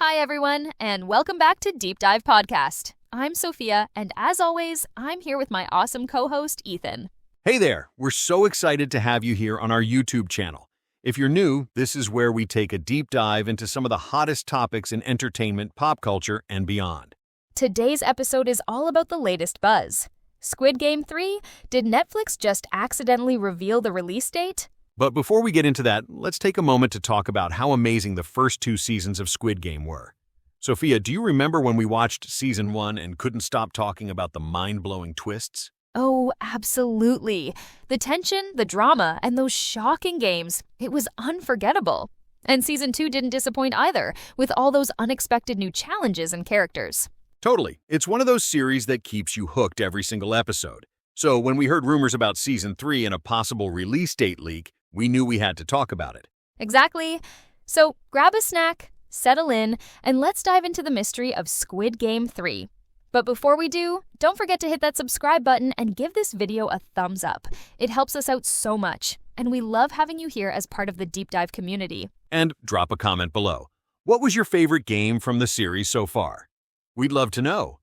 Hi, everyone, and welcome back to Deep Dive Podcast. I'm Sophia, and as always, I'm here with my awesome co-host, Ethan. Hey there, we're so excited to have you here on our YouTube channel. If you're new, this is where we take a deep dive into some of the hottest topics in entertainment, pop culture, and beyond. Today's episode is all about the latest buzz. Squid Game 3? Did Netflix just accidentally reveal the release date? But before we get into that, let's take a moment to talk about how amazing the first 2 seasons of Squid Game were. Sophia, do you remember when we watched Season 1 and couldn't stop talking about the mind-blowing twists? Oh, absolutely. The tension, the drama, and those shocking games, it was unforgettable. And Season 2 didn't disappoint either, with all those unexpected new challenges and characters. Totally. It's one of those series that keeps you hooked every single episode. So when we heard rumors about Season 3 and a possible release date leak, we knew we had to talk about it. Exactly. So grab a snack, settle in, and let's dive into the mystery of Squid Game 3. But before we do, don't forget to hit that subscribe button and give this video a thumbs up. It helps us out so much, and we love having you here as part of the Deep Dive community. And drop a comment below. What was your favorite game from the series so far? We'd love to know.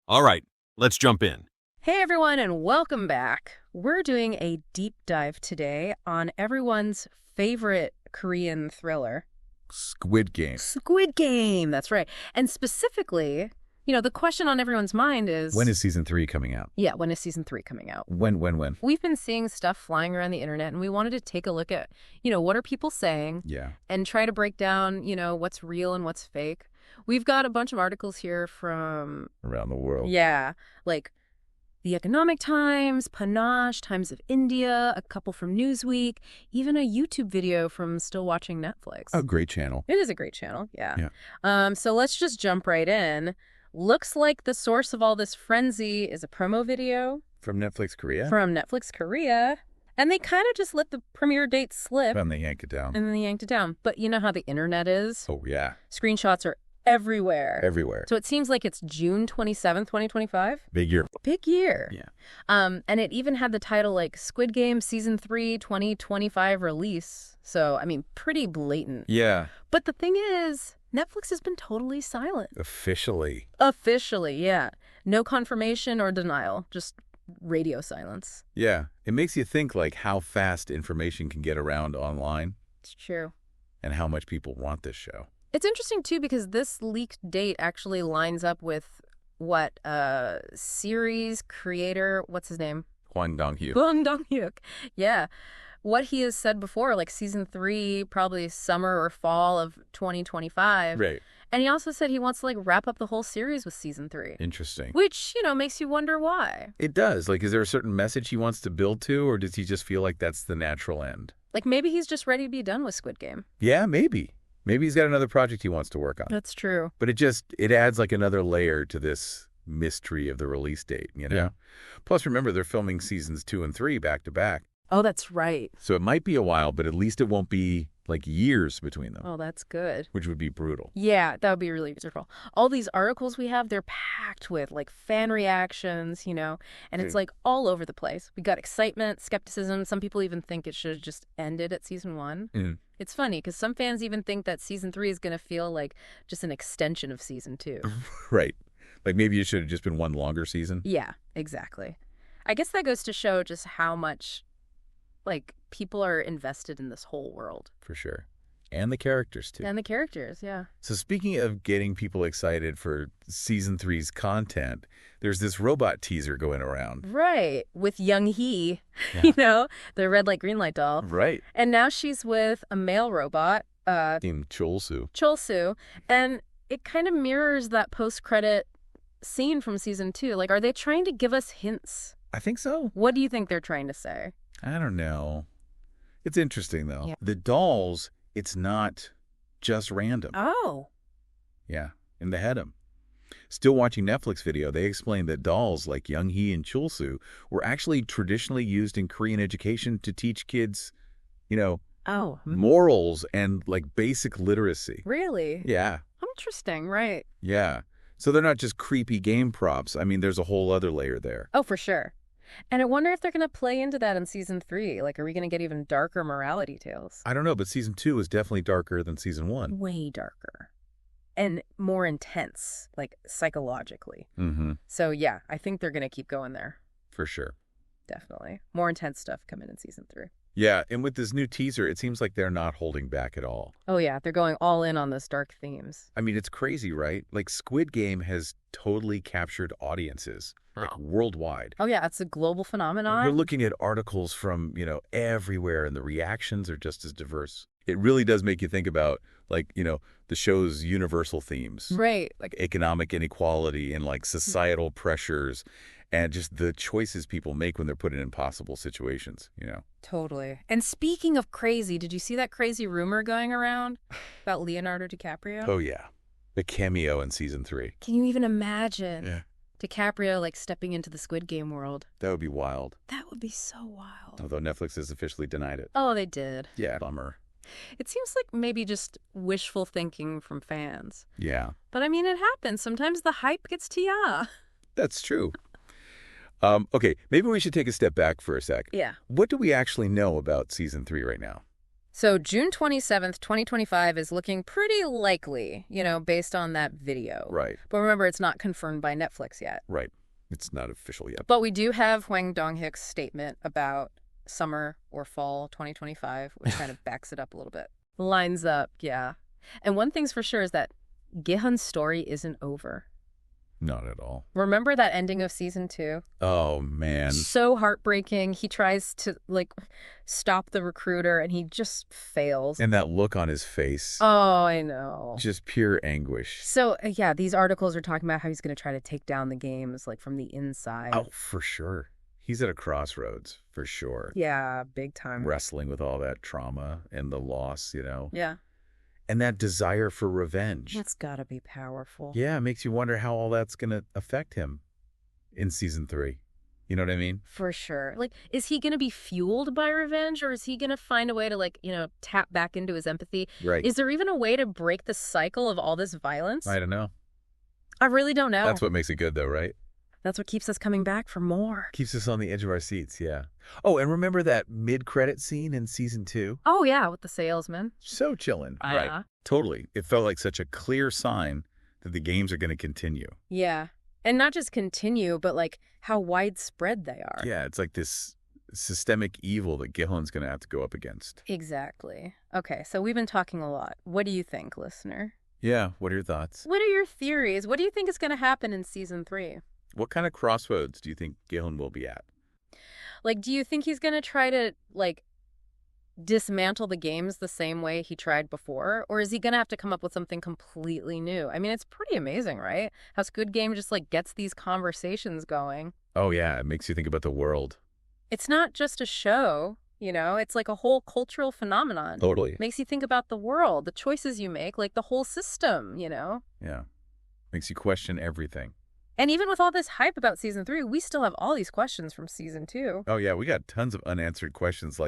All right, let's jump in. Hey everyone, and welcome back. We're doing a deep dive today on everyone's favorite Korean thriller. Squid Game. Squid Game, that's right. And specifically, the question on everyone's mind is... When is Season 3 coming out? Yeah, when is Season 3 coming out? When? We've been seeing stuff flying around the internet, and we wanted to take a look at, what are people saying? Yeah. And try to break down, what's real and what's fake. We've got a bunch of articles here from... Around the world. Yeah, like... The Economic Times, Panache, Times of India, a couple from Newsweek, even a YouTube video from Still Watching Netflix. A great channel. It is a great channel, yeah. So let's just jump right in. Looks like the source of all this frenzy is a promo video. From Netflix Korea? From Netflix Korea. And they kind of just let the premiere date slip. And they yanked it down. And then they yanked it down. But you know how the internet is? Oh, yeah. Screenshots are everywhere. Everywhere. So it seems like it's June 27th, 2025. Big year. Big year. Yeah. And it even had the title like Squid Game Season 3 2025 release. So, pretty blatant. Yeah. But the thing is, Netflix has been totally silent. Officially. Officially, yeah. No confirmation or denial, just radio silence. Yeah. It makes you think like how fast information can get around online. It's true. And how much people want this show. It's interesting, too, because this leaked date actually lines up with what series creator, what's his name? Hwang Dong-hyuk. Hwang Dong-hyuk, yeah. What he has said before, like Season 3, probably summer or fall of 2025. Right. And he also said he wants to, wrap up the whole series with Season 3. Interesting. Which, makes you wonder why. It does. Like, is there a certain message he wants to build to, or does he just feel like that's the natural end? Like, maybe he's just ready to be done with Squid Game. Yeah, maybe. Maybe he's got another project he wants to work on. That's true. But it adds like another layer to this mystery of the release date, Yeah. Plus, remember, they're filming Seasons 2 and 3 back to back. Oh, that's right. So it might be a while, but at least it won't be like years between them. Oh, that's good. Which would be brutal. Yeah, that would be really beautiful. All these articles we have, they're packed with fan reactions, and it's all over the place. We got excitement, skepticism. Some people even think it should have just ended at Season 1. Mm. It's funny because some fans even think that Season 3 is going to feel like just an extension of Season 2. Right. Like maybe it should have just been one longer season. Yeah, exactly. I guess that goes to show just how much people are invested in this whole world. For sure. And the characters, too. And the characters, yeah. So speaking of getting people excited for Season 3's content, there's this robot teaser going around. Right. With Young Hee, the red light, green light doll. Right. And now she's with a male robot. Named Chol-soo. Chol-soo. And it kind of mirrors that post-credit scene from Season 2. Are they trying to give us hints? I think so. What do you think they're trying to say? I don't know. It's interesting, though. Yeah. The dolls, it's not just random. Oh. Yeah, and they had them. Still Watching Netflix video, they explained that dolls like Young Hee and Chul-soo were actually traditionally used in Korean education to teach kids, morals and basic literacy. Really? Yeah. Interesting, right. Yeah. So they're not just creepy game props. There's a whole other layer there. Oh, for sure. And I wonder if they're going to play into that in Season 3. Are we going to get even darker morality tales? I don't know, but Season 2 is definitely darker than Season 1. Way darker. and more intense, like psychologically. Mm-hmm. So yeah, I think they're going to keep going there. For sure. Definitely. More intense stuff coming in season 3. Yeah, and with this new teaser, it seems like they're not holding back at all. Oh yeah, they're going all in on those dark themes. I mean, it's crazy, right? Like, Squid Game has totally captured audiences, like, worldwide. Oh yeah, it's a global phenomenon. We're looking at articles from, everywhere, and the reactions are just as diverse. It really does make you think about, like, the show's universal themes. Right. Like economic inequality and, like, societal pressures and just the choices people make when they're put in impossible situations, Totally. And speaking of crazy, did you see that crazy rumor going around about Leonardo DiCaprio? Oh, yeah. The cameo in season 3. Can you even imagine Yeah. DiCaprio, like, stepping into the Squid Game world? That would be wild. That would be so wild. Although Netflix has officially denied it. Oh, they did. Yeah. Bummer. It seems like maybe just wishful thinking from fans. Yeah. But I mean, it happens. Sometimes the hype gets to ya. That's true. Okay, maybe we should take a step back for a sec. Yeah. What do we actually know about season 3 right now? So June 27th, 2025 is looking pretty likely, based on that video. Right. But remember, it's not confirmed by Netflix yet. Right. It's not official yet. But we do have Hwang Dong-hyuk's statement about summer or fall 2025, which kind of backs it up a little bit. Lines up, yeah. And one thing's for sure is that Gi-hun's story isn't over. Not at all. Remember that ending of season 2? Oh, man. So heartbreaking. He tries to, stop the recruiter, and he just fails. And that look on his face. Oh, I know. Just pure anguish. So, yeah, these articles are talking about how he's going to try to take down the games, from the inside. Oh, for sure. He's at a crossroads, for sure. Yeah, big time. Wrestling with all that trauma and the loss, Yeah. And that desire for revenge. That's got to be powerful. Yeah, it makes you wonder how all that's going to affect him in season 3. You know what I mean? For sure. Is he going to be fueled by revenge, or is he going to find a way to, tap back into his empathy? Right. Is there even a way to break the cycle of all this violence? I don't know. I really don't know. That's what makes it good, though, right? That's what keeps us coming back for more. Keeps us on the edge of our seats, yeah. Oh, and remember that mid-credit scene in season 2? Oh, yeah, with the salesman. So chillin'. Yeah. Right. Totally. It felt like such a clear sign that the games are going to continue. Yeah. And not just continue, but, how widespread they are. Yeah, it's like this systemic evil that Gi-hun's going to have to go up against. Exactly. Okay, so we've been talking a lot. What do you think, listener? Yeah, what are your thoughts? What are your theories? What do you think is going to happen in season 3? What kind of crossroads do you think Gi-hun will be at? Do you think he's going to try to, dismantle the games the same way he tried before? Or is he going to have to come up with something completely new? I mean, it's pretty amazing, right? How Squid Game just, gets these conversations going. Oh, yeah, it makes you think about the world. It's not just a show, It's like a whole cultural phenomenon. Totally. Makes you think about the world, the choices you make, the whole system, Yeah. Makes you question everything. And even with all this hype about season 3, we still have all these questions from season 2. Oh, yeah, we got tons of unanswered questions.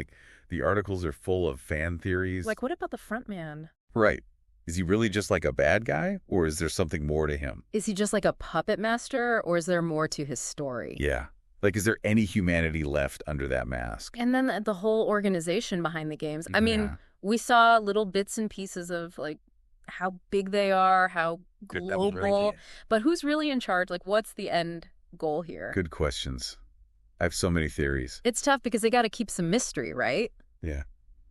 The articles are full of fan theories. What about the front man? Right. Is he really just a bad guy, or is there something more to him? Is he just a puppet master, or is there more to his story? Yeah. Is there any humanity left under that mask? And then the whole organization behind the games. I mean, we saw little bits and pieces of, how big they are, how global. But who's really in charge? What's the end goal here? Good questions. I have so many theories. It's tough because they got to keep some mystery, right? Yeah.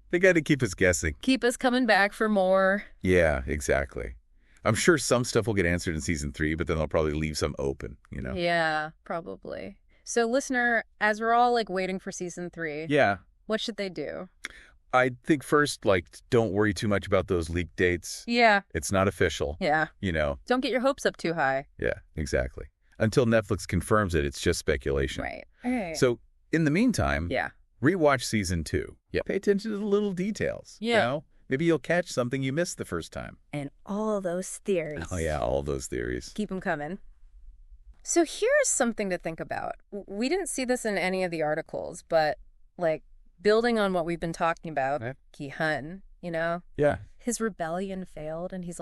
They got to keep us guessing. Keep us coming back for more. Yeah, exactly. I'm sure some stuff will get answered in season 3, but then they'll probably leave some open, Yeah, probably. So, listener, as we're all, waiting for season 3, Yeah. what should they do? I think first, don't worry too much about those leak dates. Yeah. It's not official. Yeah. Don't get your hopes up too high. Yeah, exactly. Until Netflix confirms it, it's just speculation. Right. Okay. So, in the meantime, yeah. rewatch season 2. Yeah. Pay attention to the little details. Yeah. Maybe you'll catch something you missed the first time. And all those theories. Oh, yeah, all those theories. Keep them coming. So here's something to think about. We didn't see this in any of the articles, but, building on what we've been talking about, Gi-hun, Yeah. his rebellion failed, and he's,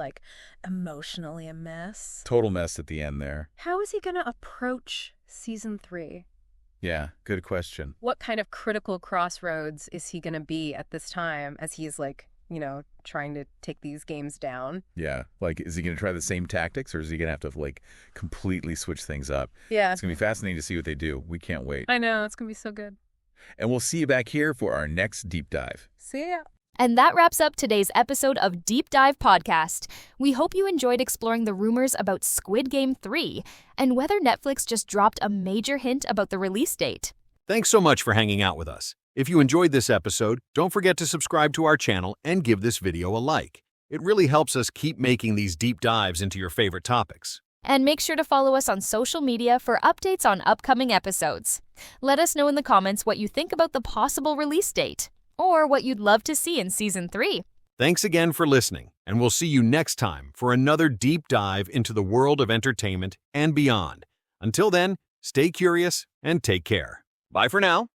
emotionally a mess. Total mess at the end there. How is he going to approach season 3? Yeah, good question. What kind of critical crossroads is he going to be at this time as he's, trying to take these games down. Yeah. Like, is he going to try the same tactics, or is he going to have to, like, completely switch things up? Yeah. It's going to be fascinating to see what they do. We can't wait. I know. It's going to be so good. And we'll see you back here for our next deep dive. See ya. And that wraps up today's episode of Deep Dive Podcast. We hope you enjoyed exploring the rumors about Squid Game 3 and whether Netflix just dropped a major hint about the release date. Thanks so much for hanging out with us. If you enjoyed this episode, don't forget to subscribe to our channel and give this video a like. It really helps us keep making these deep dives into your favorite topics. And make sure to follow us on social media for updates on upcoming episodes. Let us know in the comments what you think about the possible release date, or what you'd love to see in Season 3. Thanks again for listening, and we'll see you next time for another deep dive into the world of entertainment and beyond. Until then, stay curious and take care. Bye for now.